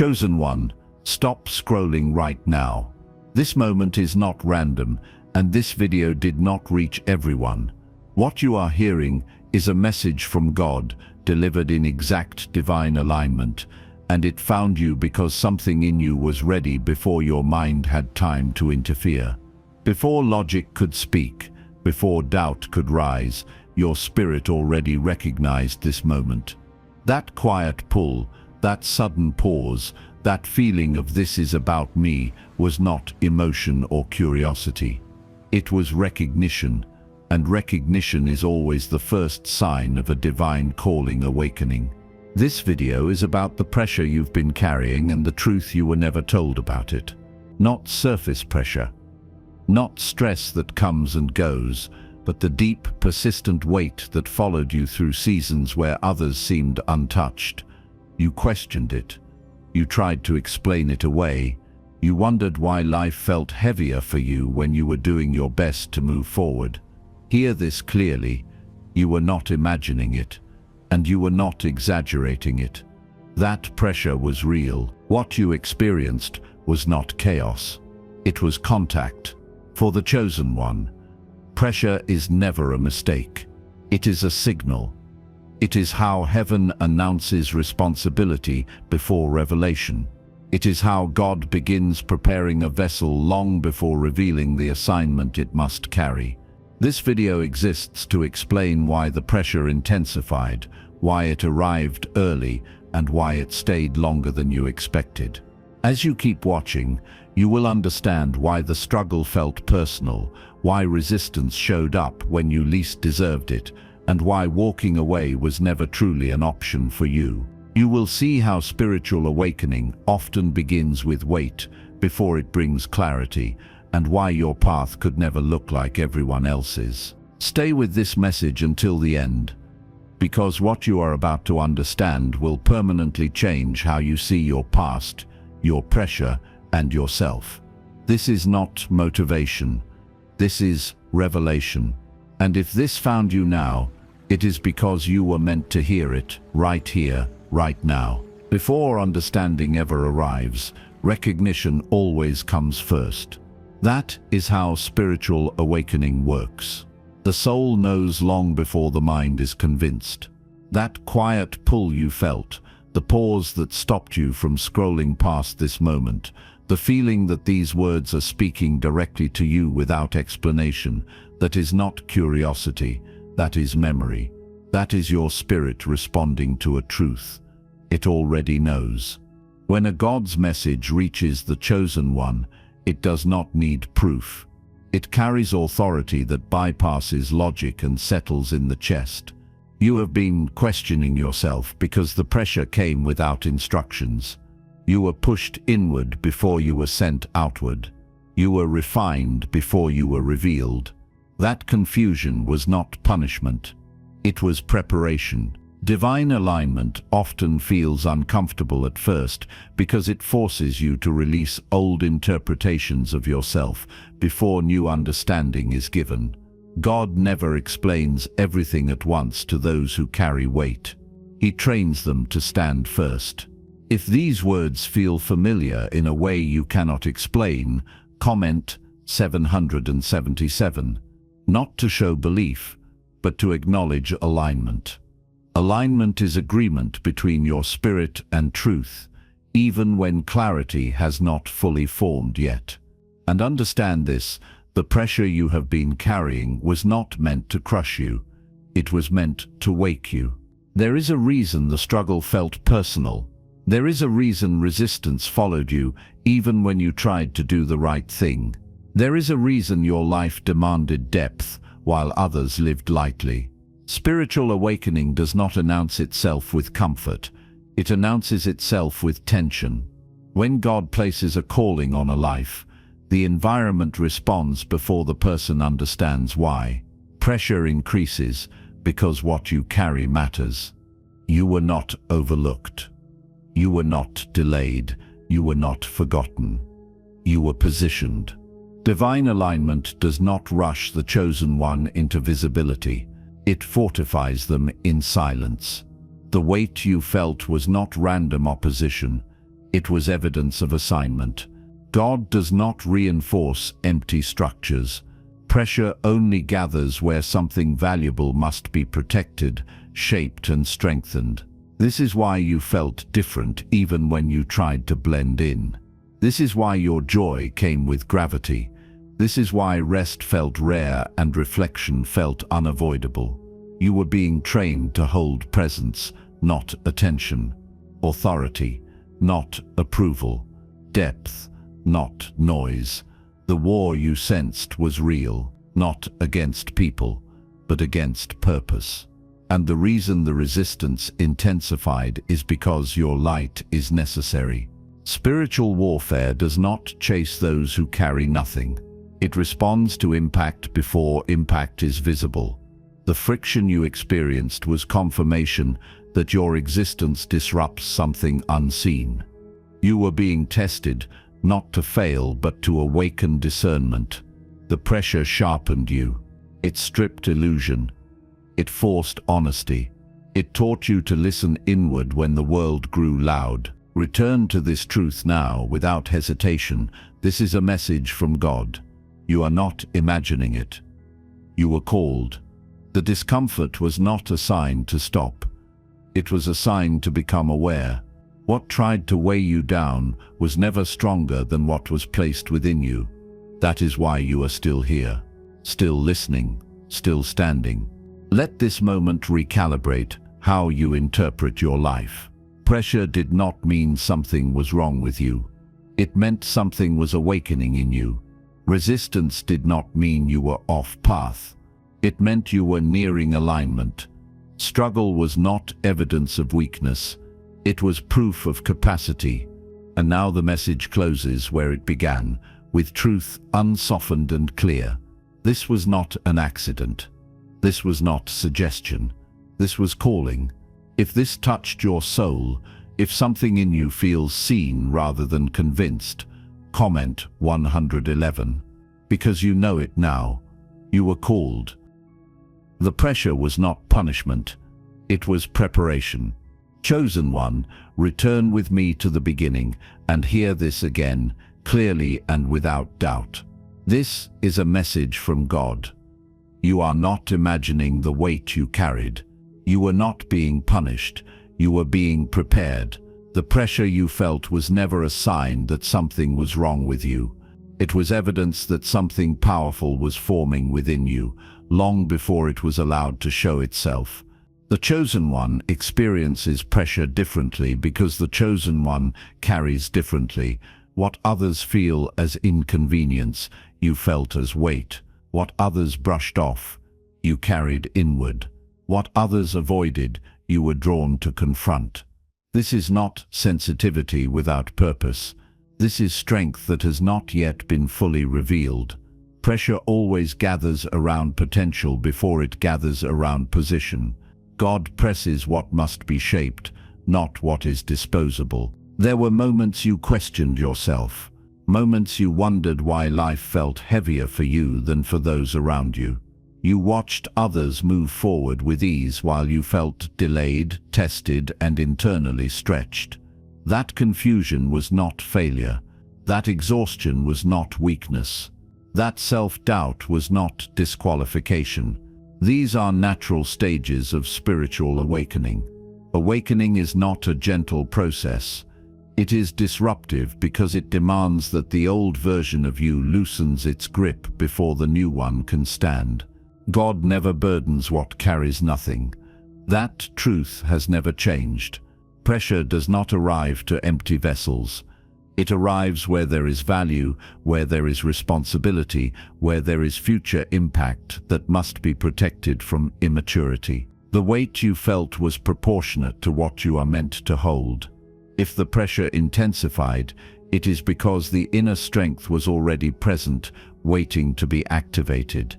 Chosen one, stop scrolling right now. This moment is not random, and this video did not reach everyone. What you are hearing is a message from God, delivered in exact divine alignment, and it found you because something in you was ready before your mind had time to interfere. Before logic could speak, before doubt could rise, your spirit already recognized this moment. That quiet pull, that sudden pause, that feeling of "this is about me" was not emotion or curiosity. It was recognition, and recognition is always the first sign of a divine calling awakening. This video is about the pressure you've been carrying and the truth you were never told about it. Not surface pressure, not stress that comes and goes, but the deep, persistent weight that followed you through seasons where others seemed untouched. You questioned it. You tried to explain it away. You wondered why life felt heavier for you when you were doing your best to move forward. Hear this clearly. You were not imagining it, and you were not exaggerating it. That pressure was real. What you experienced was not chaos. It was contact. For the chosen one, pressure is never a mistake. It is a signal. It is how heaven announces responsibility before revelation. It is how God begins preparing a vessel long before revealing the assignment it must carry. This video exists to explain why the pressure intensified, why it arrived early, and why it stayed longer than you expected. As you keep watching, you will understand why the struggle felt personal, why resistance showed up when you least deserved it, and why walking away was never truly an option for you. You will see how spiritual awakening often begins with weight before it brings clarity, and why your path could never look like everyone else's. Stay with this message until the end, because what you are about to understand will permanently change how you see your past, your pressure, and yourself. This is not motivation. This is revelation. And if this found you now, it is because you were meant to hear it, right here, right now. Before understanding ever arrives, recognition always comes first. That is how spiritual awakening works. The soul knows long before the mind is convinced. That quiet pull you felt, the pause that stopped you from scrolling past this moment, the feeling that these words are speaking directly to you without explanation, that is not curiosity, that is memory. That is your spirit responding to a truth it already knows. When a God's message reaches the chosen one, it does not need proof. It carries authority that bypasses logic and settles in the chest. You have been questioning yourself because the pressure came without instructions. You were pushed inward before you were sent outward. You were refined before you were revealed. That confusion was not punishment. It was preparation. Divine alignment often feels uncomfortable at first because it forces you to release old interpretations of yourself before new understanding is given. God never explains everything at once to those who carry weight. He trains them to stand first. If these words feel familiar in a way you cannot explain, comment 777. Not to show belief, but to acknowledge alignment. Alignment is agreement between your spirit and truth, even when clarity has not fully formed yet. And understand this, the pressure you have been carrying was not meant to crush you. It was meant to wake you. There is a reason the struggle felt personal. There is a reason resistance followed you, even when you tried to do the right thing. There is a reason your life demanded depth, while others lived lightly. Spiritual awakening does not announce itself with comfort. It announces itself with tension. When God places a calling on a life, the environment responds before the person understands why. Pressure increases because what you carry matters. You were not overlooked. You were not delayed. You were not forgotten. You were positioned. Divine alignment does not rush the chosen one into visibility. It fortifies them in silence. The weight you felt was not random opposition. It was evidence of assignment. God does not reinforce empty structures. Pressure only gathers where something valuable must be protected, shaped and strengthened. This is why you felt different even when you tried to blend in. This is why your joy came with gravity. This is why rest felt rare and reflection felt unavoidable. You were being trained to hold presence, not attention. Authority, not approval. Depth, not noise. The war you sensed was real, not against people, but against purpose. And the reason the resistance intensified is because your light is necessary. Spiritual warfare does not chase those who carry nothing. It responds to impact before impact is visible. The friction you experienced was confirmation that your existence disrupts something unseen. You were being tested, not to fail but to awaken discernment. The pressure sharpened you. It stripped illusion. It forced honesty. It taught you to listen inward when the world grew loud. Return to this truth now without hesitation. This is a message from God. You are not imagining it. You were called. The discomfort was not a sign to stop. It was a sign to become aware. What tried to weigh you down was never stronger than what was placed within you. That is why you are still here, still listening, still standing. Let this moment recalibrate how you interpret your life. Pressure did not mean something was wrong with you. It meant something was awakening in you. Resistance did not mean you were off path. It meant you were nearing alignment. Struggle was not evidence of weakness. It was proof of capacity. And now the message closes where it began, with truth unsoftened and clear. This was not an accident. This was not suggestion. This was calling. If this touched your soul, if something in you feels seen rather than convinced, comment 111. Because you know it now. You were called. The pressure was not punishment. It was preparation. Chosen one, return with me to the beginning and hear this again, clearly and without doubt. This is a message from God. You are not imagining the weight you carried. You were not being punished. You were being prepared. The pressure you felt was never a sign that something was wrong with you. It was evidence that something powerful was forming within you, long before it was allowed to show itself. The chosen one experiences pressure differently because the chosen one carries differently. What others feel as inconvenience, you felt as weight. What others brushed off, you carried inward. What others avoided, you were drawn to confront. This is not sensitivity without purpose. This is strength that has not yet been fully revealed. Pressure always gathers around potential before it gathers around position. God presses what must be shaped, not what is disposable. There were moments you questioned yourself, moments you wondered why life felt heavier for you than for those around you. You watched others move forward with ease while you felt delayed, tested, and internally stretched. That confusion was not failure. That exhaustion was not weakness. That self-doubt was not disqualification. These are natural stages of spiritual awakening. Awakening is not a gentle process. It is disruptive because it demands that the old version of you loosens its grip before the new one can stand. God never burdens what carries nothing. That truth has never changed. Pressure does not arrive to empty vessels. It arrives where there is value, where there is responsibility, where there is future impact that must be protected from immaturity. The weight you felt was proportionate to what you are meant to hold. If the pressure intensified, it is because the inner strength was already present, waiting to be activated.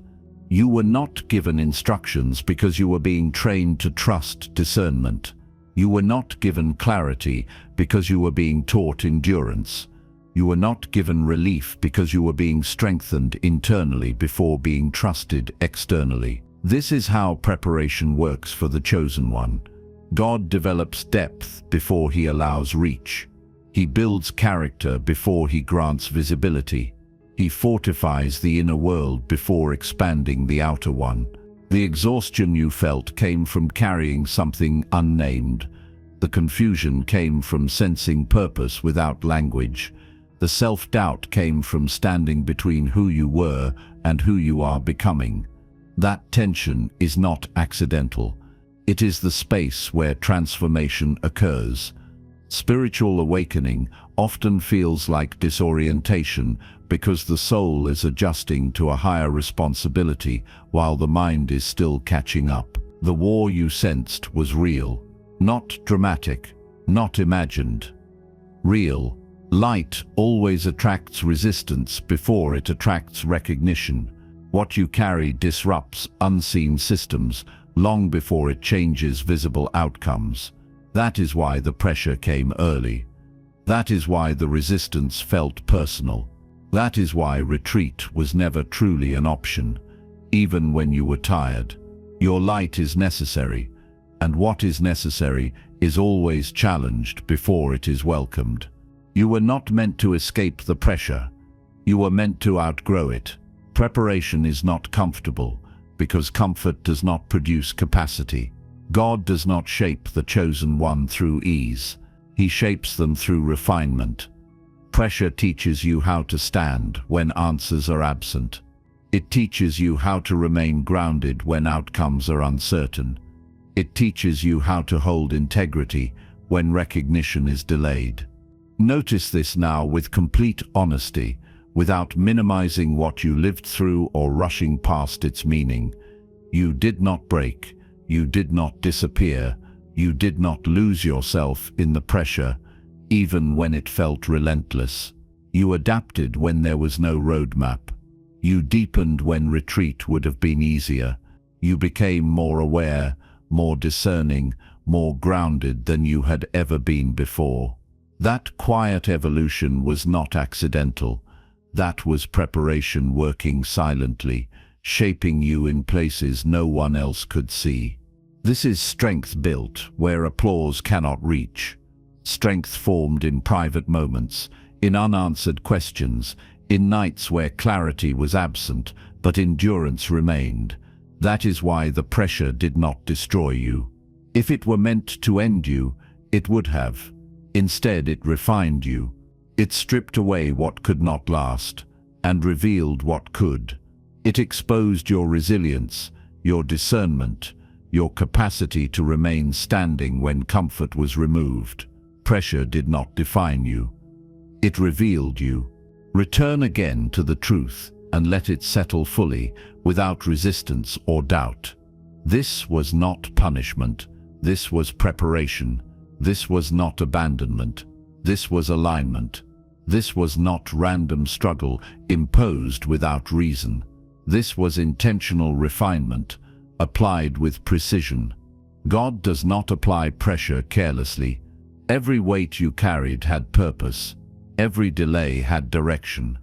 You were not given instructions because you were being trained to trust discernment. You were not given clarity because you were being taught endurance. You were not given relief because you were being strengthened internally before being trusted externally. This is how preparation works for the chosen one. God develops depth before he allows reach. He builds character before he grants visibility. He fortifies the inner world before expanding the outer one. The exhaustion you felt came from carrying something unnamed. The confusion came from sensing purpose without language. The self-doubt came from standing between who you were and who you are becoming. That tension is not accidental. It is the space where transformation occurs. Spiritual awakening often feels like disorientation because the soul is adjusting to a higher responsibility while the mind is still catching up. The war you sensed was real, not dramatic, not imagined. Real. Light always attracts resistance before it attracts recognition. What you carry disrupts unseen systems long before it changes visible outcomes. That is why the pressure came early. That is why the resistance felt personal. That is why retreat was never truly an option, even when you were tired. Your light is necessary, and what is necessary is always challenged before it is welcomed. You were not meant to escape the pressure. You were meant to outgrow it. Preparation is not comfortable, because comfort does not produce capacity. God does not shape the chosen one through ease. He shapes them through refinement. Pressure teaches you how to stand when answers are absent. It teaches you how to remain grounded when outcomes are uncertain. It teaches you how to hold integrity when recognition is delayed. Notice this now with complete honesty, without minimizing what you lived through or rushing past its meaning. You did not break. You did not disappear. You did not lose yourself in the pressure, even when it felt relentless. You adapted when there was no roadmap. You deepened when retreat would have been easier. You became more aware, more discerning, more grounded than you had ever been before. That quiet evolution was not accidental. That was preparation working silently, shaping you in places no one else could see. This is strength built where applause cannot reach. Strength formed in private moments, in unanswered questions, in nights where clarity was absent, but endurance remained. That is why the pressure did not destroy you. If it were meant to end you, it would have. Instead, it refined you. It stripped away what could not last, and revealed what could. It exposed your resilience, your discernment, your capacity to remain standing when comfort was removed. Pressure did not define you. It revealed you. Return again to the truth and let it settle fully, without resistance or doubt. This was not punishment. This was preparation. This was not abandonment. This was alignment. This was not random struggle imposed without reason. This was intentional refinement, applied with precision. God does not apply pressure carelessly. Every weight you carried had purpose. Every delay had direction.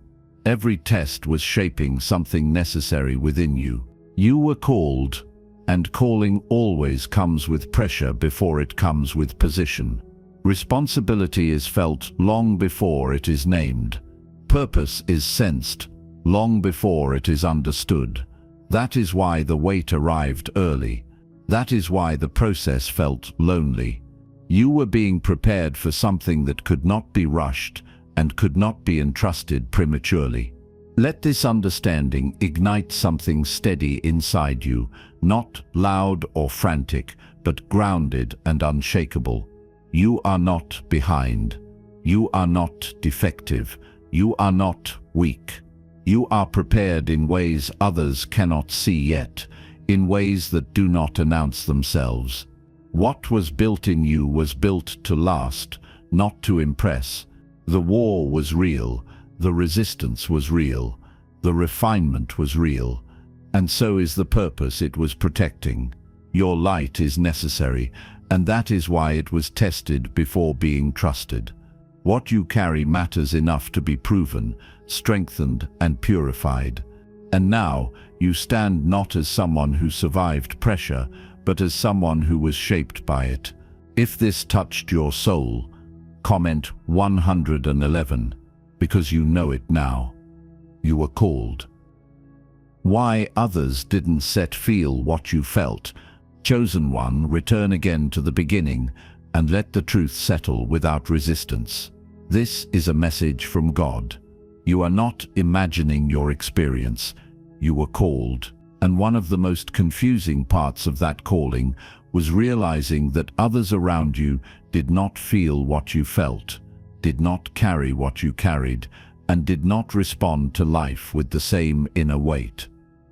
Every test was shaping something necessary within you. You were called, and calling always comes with pressure before it comes with position. Responsibility is felt long before it is named. Purpose is sensed long before it is understood. That is why the weight arrived early. That is why the process felt lonely. You were being prepared for something that could not be rushed and could not be entrusted prematurely. Let this understanding ignite something steady inside you, not loud or frantic, but grounded and unshakable. You are not behind. You are not defective. You are not weak. You are prepared in ways others cannot see yet, in ways that do not announce themselves. What was built in you was built to last, not to impress. The war was real, the resistance was real, the refinement was real, and so is the purpose it was protecting. Your light is necessary, and that is why it was tested before being trusted. What you carry matters enough to be proven, strengthened, and purified. And now, you stand not as someone who survived pressure, but as someone who was shaped by it. If this touched your soul, Comment 111, because you know it now. You were called. Why others didn't feel what you felt. Chosen one, return again to the beginning and let the truth settle without resistance. This is a message from God. You are not imagining your experience. You were called. And one of the most confusing parts of that calling was realizing that others around you did not feel what you felt, did not carry what you carried, and did not respond to life with the same inner weight.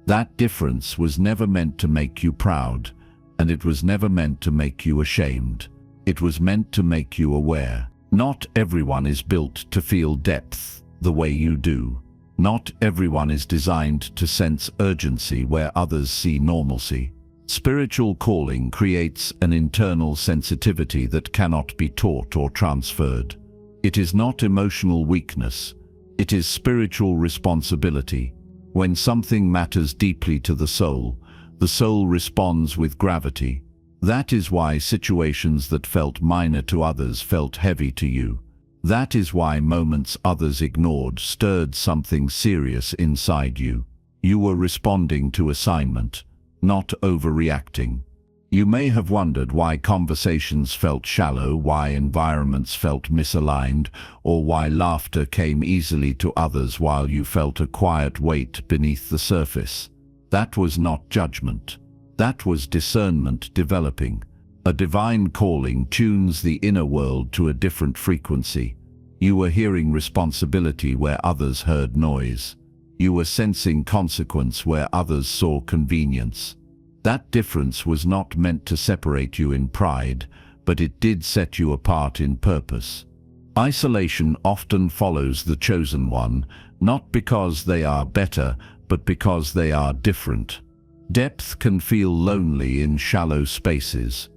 That difference was never meant to make you proud, and it was never meant to make you ashamed. It was meant to make you aware. Not everyone is built to feel depth the way you do. Not everyone is designed to sense urgency where others see normalcy. Spiritual calling creates an internal sensitivity that cannot be taught or transferred. It is not emotional weakness. It is spiritual responsibility. When something matters deeply to the soul responds with gravity. That is why situations that felt minor to others felt heavy to you. That is why moments others ignored stirred something serious inside you. You were responding to assignment, not overreacting. You may have wondered why conversations felt shallow, why environments felt misaligned, or why laughter came easily to others while you felt a quiet weight beneath the surface. That was not judgment. That was discernment developing. A divine calling tunes the inner world to a different frequency. You were hearing responsibility where others heard noise. You were sensing consequence where others saw convenience. That difference was not meant to separate you in pride, but it did set you apart in purpose. Isolation often follows the chosen one, not because they are better, but because they are different. Depth can feel lonely in shallow spaces.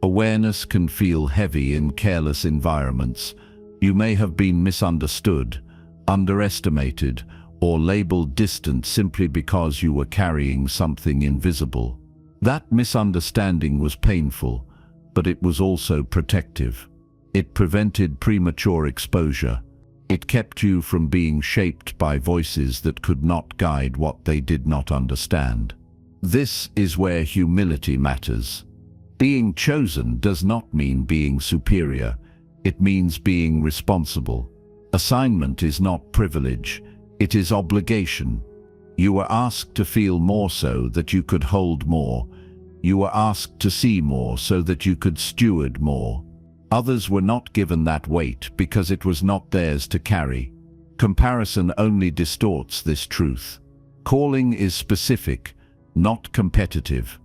Awareness can feel heavy in careless environments. You may have been misunderstood, underestimated, or labeled distant simply because you were carrying something invisible. That misunderstanding was painful, but it was also protective. It prevented premature exposure. It kept you from being shaped by voices that could not guide what they did not understand. This is where humility matters. Being chosen does not mean being superior. It means being responsible. Assignment is not privilege. It is obligation. You were asked to feel more so that you could hold more. You were asked to see more so that you could steward more. Others were not given that weight because it was not theirs to carry. Comparison only distorts this truth. Calling is specific, not competitive.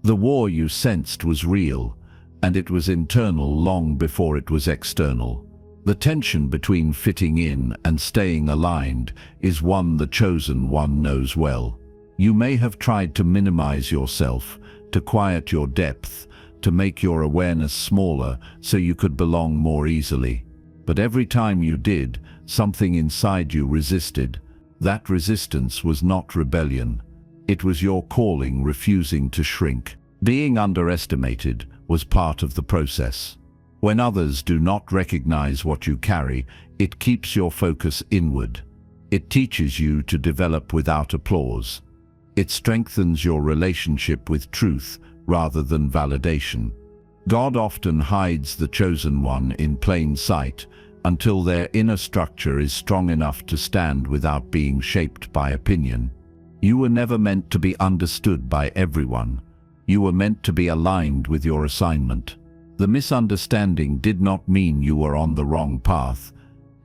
The war you sensed was real, and it was internal long before it was external. The tension between fitting in and staying aligned is one the chosen one knows well. You may have tried to minimize yourself, to quiet your depth, to make your awareness smaller so you could belong more easily. But every time you did, something inside you resisted. That resistance was not rebellion. It was your calling refusing to shrink. Being underestimated was part of the process. When others do not recognize what you carry, it keeps your focus inward. It teaches you to develop without applause. It strengthens your relationship with truth rather than validation. God often hides the chosen one in plain sight until their inner structure is strong enough to stand without being shaped by opinion. You were never meant to be understood by everyone. You were meant to be aligned with your assignment. The misunderstanding did not mean you were on the wrong path.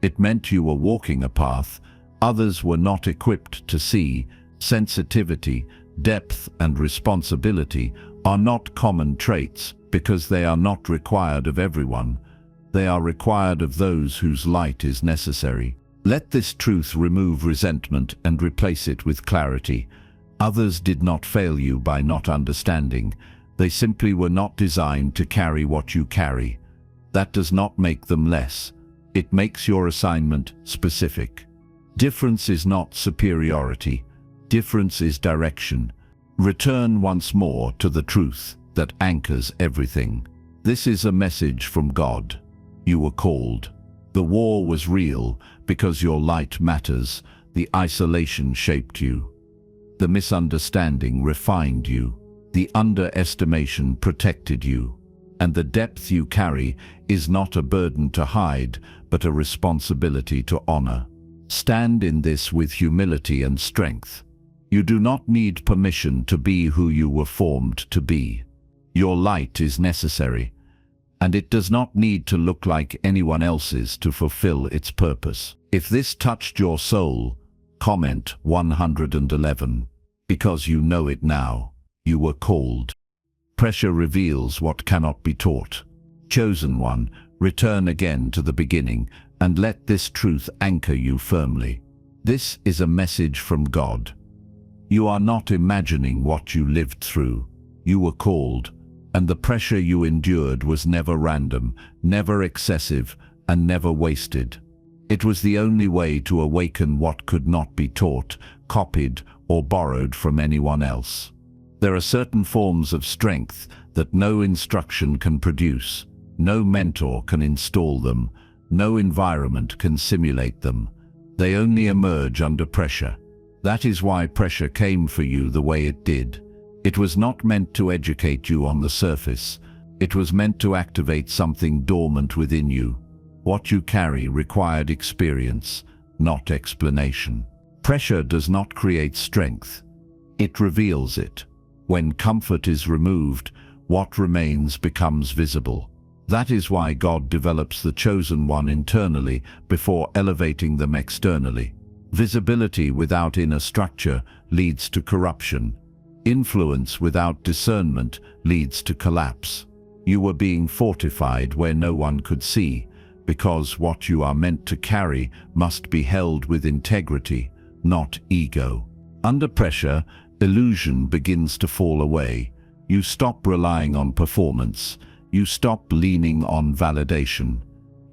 It meant you were walking a path others were not equipped to see. Sensitivity, depth, and responsibility are not common traits because they are not required of everyone. They are required of those whose light is necessary. Let this truth remove resentment and replace it with clarity. Others did not fail you by not understanding. They simply were not designed to carry what you carry. That does not make them less. It makes your assignment specific. Difference is not superiority. Difference is direction. Return once more to the truth that anchors everything. This is a message from God. You were called. The war was real because your light matters. The isolation shaped you. The misunderstanding refined you. The underestimation protected you. And the depth you carry is not a burden to hide, but a responsibility to honor. Stand in this with humility and strength. You do not need permission to be who you were formed to be. Your light is necessary, and it does not need to look like anyone else's to fulfill its purpose. If this touched your soul, comment 111, because you know it now. You were called. Pressure reveals what cannot be taught. Chosen one, return again to the beginning, and let this truth anchor you firmly. This is a message from God. You are not imagining what you lived through. You were called, and the pressure you endured was never random, never excessive, and never wasted. It was the only way to awaken what could not be taught, copied, or borrowed from anyone else. There are certain forms of strength that no instruction can produce. No mentor can install them. No environment can simulate them. They only emerge under pressure. That is why pressure came for you the way it did. It was not meant to educate you on the surface. It was meant to activate something dormant within you. What you carry required experience, not explanation. Pressure does not create strength. It reveals it. When comfort is removed, what remains becomes visible. That is why God develops the chosen one internally before elevating them externally. Visibility without inner structure leads to corruption. Influence without discernment leads to collapse. You were being fortified where no one could see, because what you are meant to carry must be held with integrity, not ego. Under pressure, illusion begins to fall away. You stop relying on performance. You stop leaning on validation.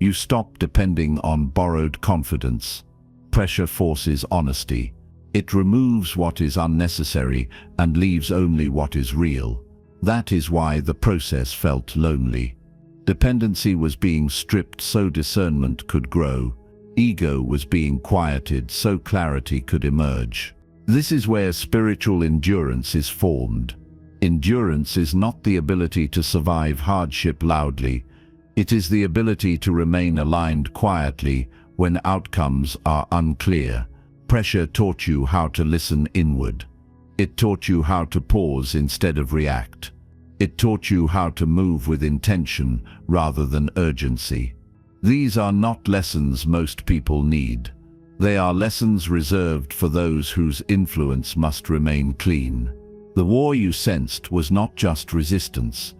You stop depending on borrowed confidence. Pressure forces honesty. It removes what is unnecessary and leaves only what is real. That is why the process felt lonely. Dependency was being stripped so discernment could grow. Ego was being quieted so clarity could emerge. This is where spiritual endurance is formed. Endurance is not the ability to survive hardship loudly. It is the ability to remain aligned quietly when outcomes are unclear. Pressure taught you how to listen inward. It taught you how to pause instead of react. It taught you how to move with intention rather than urgency. These are not lessons most people need. They are lessons reserved for those whose influence must remain clean. The war you sensed was not just resistance.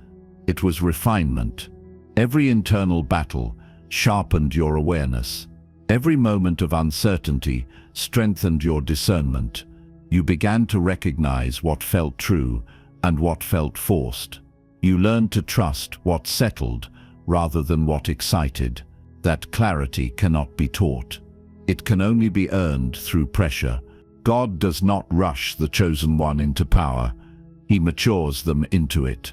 It was refinement. Every internal battle sharpened your awareness. Every moment of uncertainty strengthened your discernment. You began to recognize what felt true and what felt forced. You learned to trust what settled rather than what excited. That clarity cannot be taught. It can only be earned through pressure. God does not rush the chosen one into power. He matures them into it.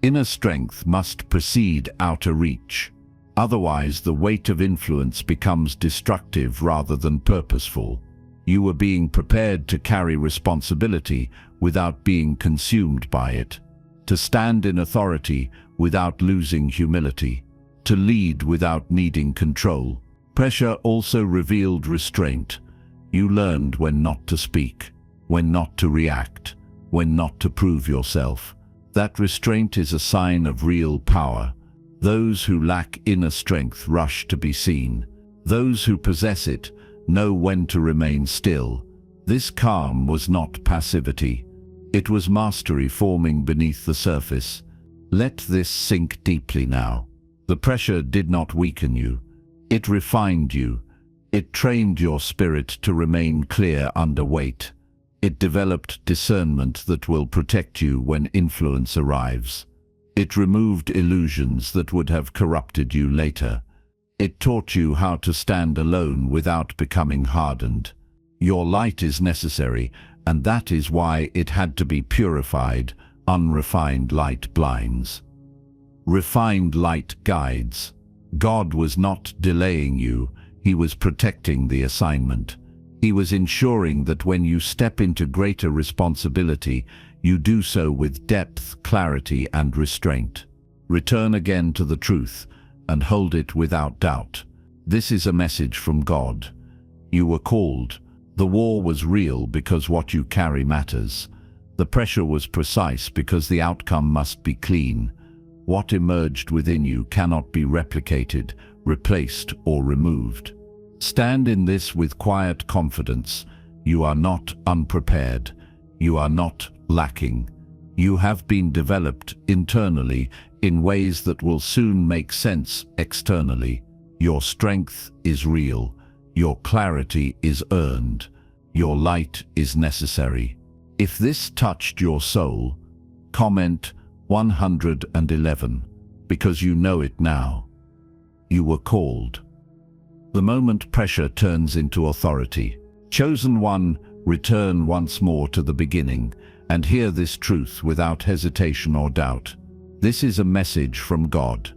Inner strength must precede outer reach. Otherwise, the weight of influence becomes destructive rather than purposeful. You were being prepared to carry responsibility without being consumed by it, to stand in authority without losing humility, to lead without needing control. Pressure also revealed restraint. You learned when not to speak, when not to react, when not to prove yourself. That restraint is a sign of real power. Those who lack inner strength rush to be seen. Those who possess it know when to remain still. This calm was not passivity. It was mastery forming beneath the surface. Let this sink deeply now. The pressure did not weaken you. It refined you. It trained your spirit to remain clear under weight. It developed discernment that will protect you when influence arrives. It removed illusions that would have corrupted you later. It taught you how to stand alone without becoming hardened. Your light is necessary, and that is why it had to be purified. Unrefined light blinds. Refined light guides. God was not delaying you, He was protecting the assignment. He was ensuring that when you step into greater responsibility, you do so with depth, clarity, and restraint. Return again to the truth and hold it without doubt. This is a message from God. You were called. The war was real because what you carry matters. The pressure was precise because the outcome must be clean. What emerged within you cannot be replicated, replaced, or removed. Stand in this with quiet confidence. You are not unprepared. You are not lacking. You have been developed internally in ways that will soon make sense externally. Your strength is real. Your clarity is earned. Your light is necessary. If this touched your soul, comment 111, because you know it now. You were called. The moment pressure turns into authority. Chosen one, return once more to the beginning and hear this truth without hesitation or doubt. This is a message from God.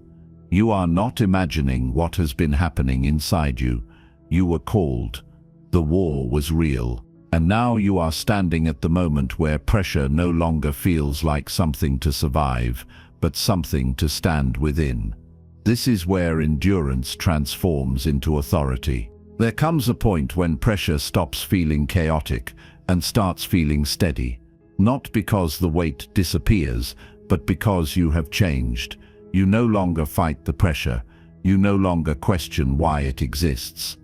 You are not imagining what has been happening inside you. You were called. The war was real. And now you are standing at the moment where pressure no longer feels like something to survive, but something to stand within. This is where endurance transforms into authority. There comes a point when pressure stops feeling chaotic and starts feeling steady. Not because the weight disappears, but because you have changed. You no longer fight the pressure. You no longer question why it exists.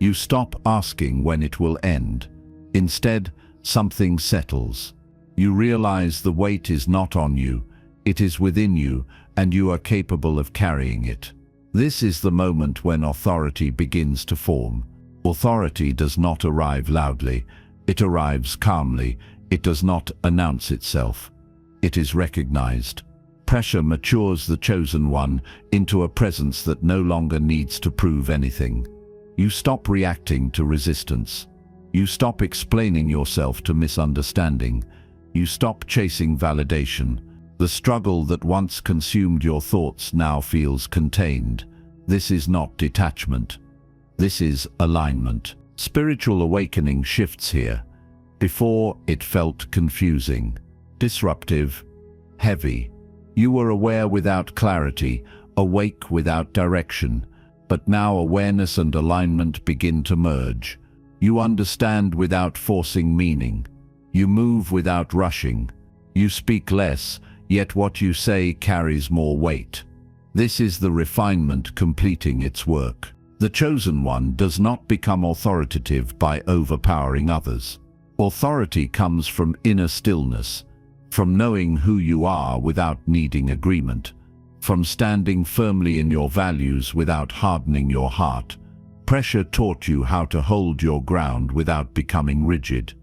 You stop asking when it will end. Instead, something settles. You realize the weight is not on you, it is within you, and you are capable of carrying it. This is the moment when authority begins to form. Authority does not arrive loudly, it arrives calmly, it does not announce itself. It is recognized. Pressure matures the chosen one into a presence that no longer needs to prove anything. You stop reacting to resistance. You stop explaining yourself to misunderstanding. You stop chasing validation. The struggle that once consumed your thoughts now feels contained. This is not detachment. This is alignment. Spiritual awakening shifts here. Before, it felt confusing, disruptive, heavy. You were aware without clarity, awake without direction. But now awareness and alignment begin to merge. You understand without forcing meaning. You move without rushing. You speak less, yet what you say carries more weight. This is the refinement completing its work. The chosen one does not become authoritative by overpowering others. Authority comes from inner stillness, from knowing who you are without needing agreement, from standing firmly in your values without hardening your heart. Pressure taught you how to hold your ground without becoming rigid.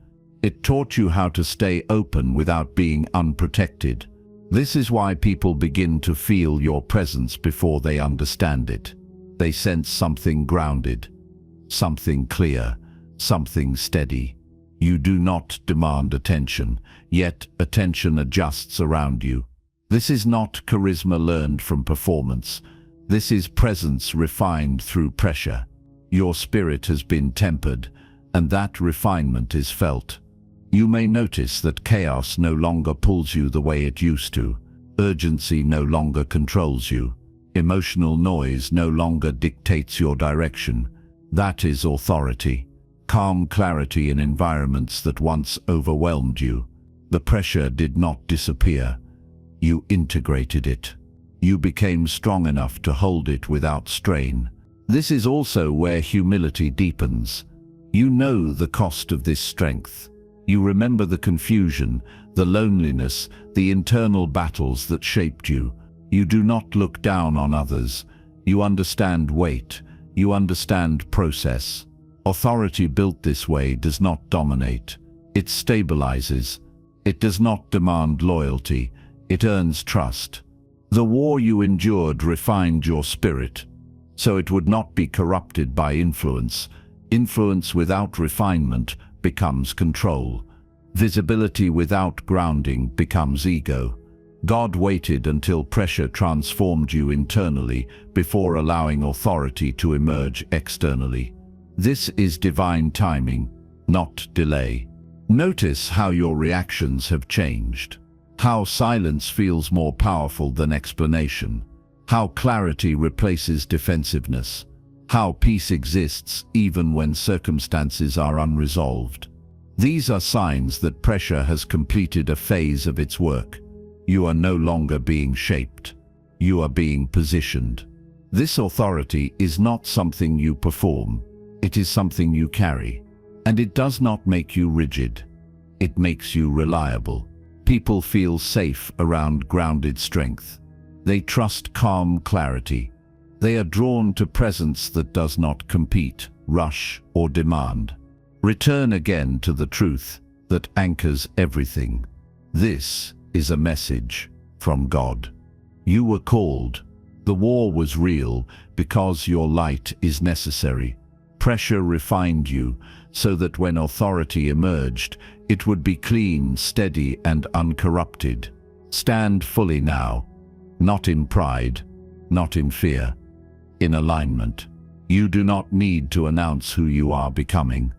It taught you how to stay open without being unprotected. This is why people begin to feel your presence before they understand it. They sense something grounded, something clear, something steady. You do not demand attention, yet attention adjusts around you. This is not charisma learned from performance. This is presence refined through pressure. Your spirit has been tempered, and that refinement is felt. You may notice that chaos no longer pulls you the way it used to. Urgency no longer controls you. Emotional noise no longer dictates your direction. That is authority. Calm clarity in environments that once overwhelmed you. The pressure did not disappear. You integrated it. You became strong enough to hold it without strain. This is also where humility deepens. You know the cost of this strength. You remember the confusion, the loneliness, the internal battles that shaped you. You do not look down on others. You understand weight. You understand process. Authority built this way does not dominate. It stabilizes. It does not demand loyalty. It earns trust. The war you endured refined your spirit, so it would not be corrupted by influence. Influence without refinement becomes control. Visibility without grounding becomes ego. God waited until pressure transformed you internally before allowing authority to emerge externally. This is divine timing, not delay. Notice how your reactions have changed. How silence feels more powerful than explanation. How clarity replaces defensiveness. How peace exists even when circumstances are unresolved. These are signs that pressure has completed a phase of its work. You are no longer being shaped. You are being positioned. This authority is not something you perform. It is something you carry. And it does not make you rigid. It makes you reliable. People feel safe around grounded strength. They trust calm clarity. They are drawn to presence that does not compete, rush, or demand. Return again to the truth that anchors everything. This is a message from God. You were called. The war was real because your light is necessary. Pressure refined you so that when authority emerged, it would be clean, steady, and uncorrupted. Stand fully now, not in pride, not in fear, in alignment. You do not need to announce who you are becoming.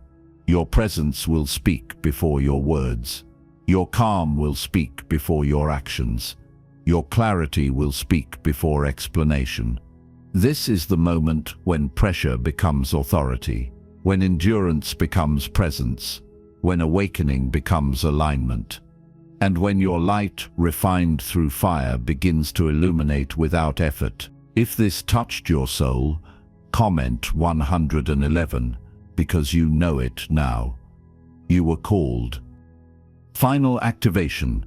Your presence will speak before your words. Your calm will speak before your actions. Your clarity will speak before explanation. This is the moment when pressure becomes authority, when endurance becomes presence, when awakening becomes alignment, and when your light, refined through fire, begins to illuminate without effort. If this touched your soul, comment 111, because you know it now. You were called. Final activation.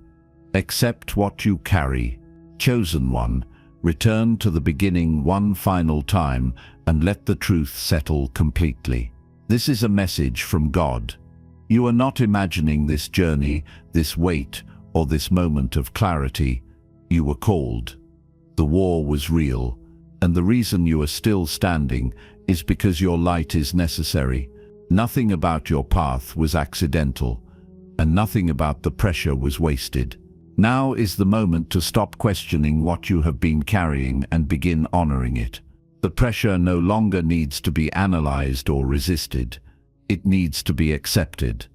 Accept what you carry. Chosen one, return to the beginning one final time and let the truth settle completely. This is a message from God. You are not imagining this journey, this weight, or this moment of clarity. You were called. The war was real, and the reason you are still standing is because your light is necessary. Nothing about your path was accidental, and nothing about the pressure was wasted. Now is the moment to stop questioning what you have been carrying and begin honoring it. The pressure no longer needs to be analyzed or resisted. It needs to be accepted.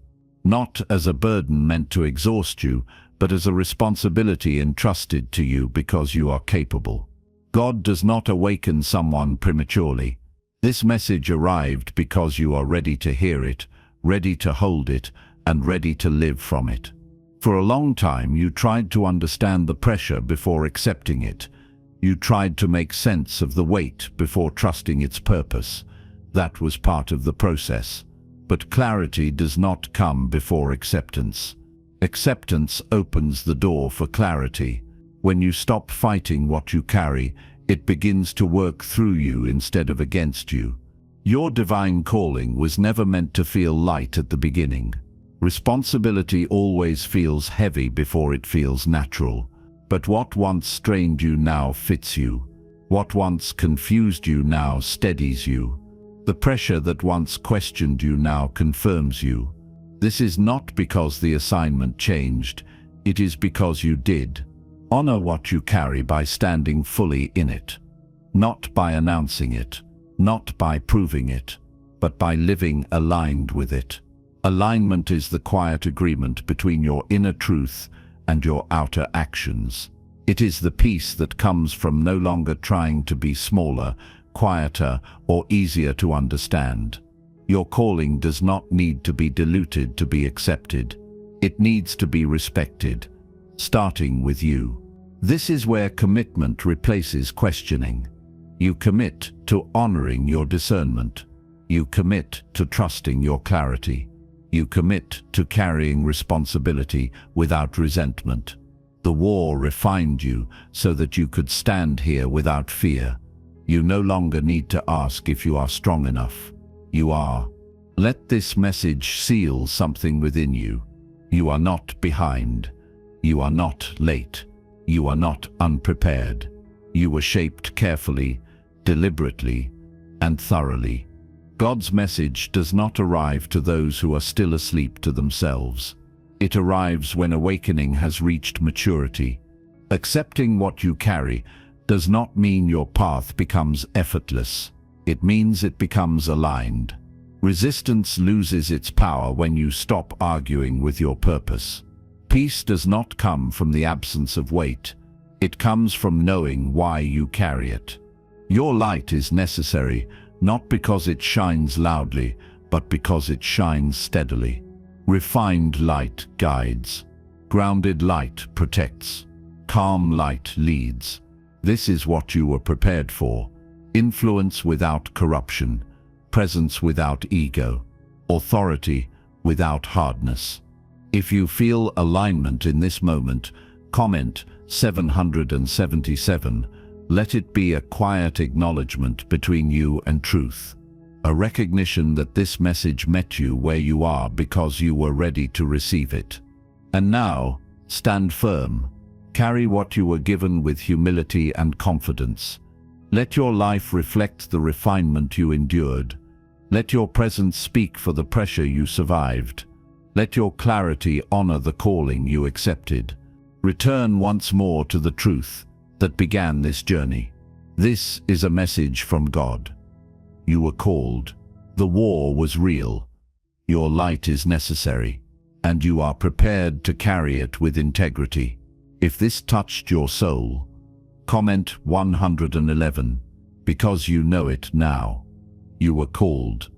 Not as a burden meant to exhaust you, but as a responsibility entrusted to you because you are capable. God does not awaken someone prematurely. This message arrived because you are ready to hear it, ready to hold it, and ready to live from it. For a long time, you tried to understand the pressure before accepting it. You tried to make sense of the weight before trusting its purpose. That was part of the process. But clarity does not come before acceptance. Acceptance opens the door for clarity. When you stop fighting what you carry, it begins to work through you instead of against you. Your divine calling was never meant to feel light at the beginning. Responsibility always feels heavy before it feels natural. But what once strained you now fits you. What once confused you now steadies you. The pressure that once questioned you now confirms you. This is not because the assignment changed, it is because you did. Honor what you carry by standing fully in it. Not by announcing it, not by proving it, but by living aligned with it. Alignment is the quiet agreement between your inner truth and your outer actions. It is the peace that comes from no longer trying to be smaller, quieter, or easier to understand. Your calling does not need to be diluted to be accepted. It needs to be respected, starting with you. This is where commitment replaces questioning. You commit to honoring your discernment. You commit to trusting your clarity. You commit to carrying responsibility without resentment. The war refined you so that you could stand here without fear. You no longer need to ask if you are strong enough. You are. Let this message seal something within you. You are not behind. You are not late. You are not unprepared. You were shaped carefully, deliberately, and thoroughly. God's message does not arrive to those who are still asleep to themselves. It arrives when awakening has reached maturity. Accepting what you carry does not mean your path becomes effortless. It means it becomes aligned. Resistance loses its power when you stop arguing with your purpose. Peace does not come from the absence of weight. It comes from knowing why you carry it. Your light is necessary, not because it shines loudly, but because it shines steadily. Refined light guides. Grounded light protects. Calm light leads. This is what you were prepared for. Influence without corruption. Presence without ego. Authority without hardness. If you feel alignment in this moment, comment 777. Let it be a quiet acknowledgement between you and truth. A recognition that this message met you where you are because you were ready to receive it. And now, stand firm. Carry what you were given with humility and confidence. Let your life reflect the refinement you endured. Let your presence speak for the pressure you survived. Let your clarity honor the calling you accepted. Return once more to the truth that began this journey. This is a message from God. You were called. The war was real. Your light is necessary, and you are prepared to carry it with integrity. If this touched your soul, comment 111, because you know it now. You were called.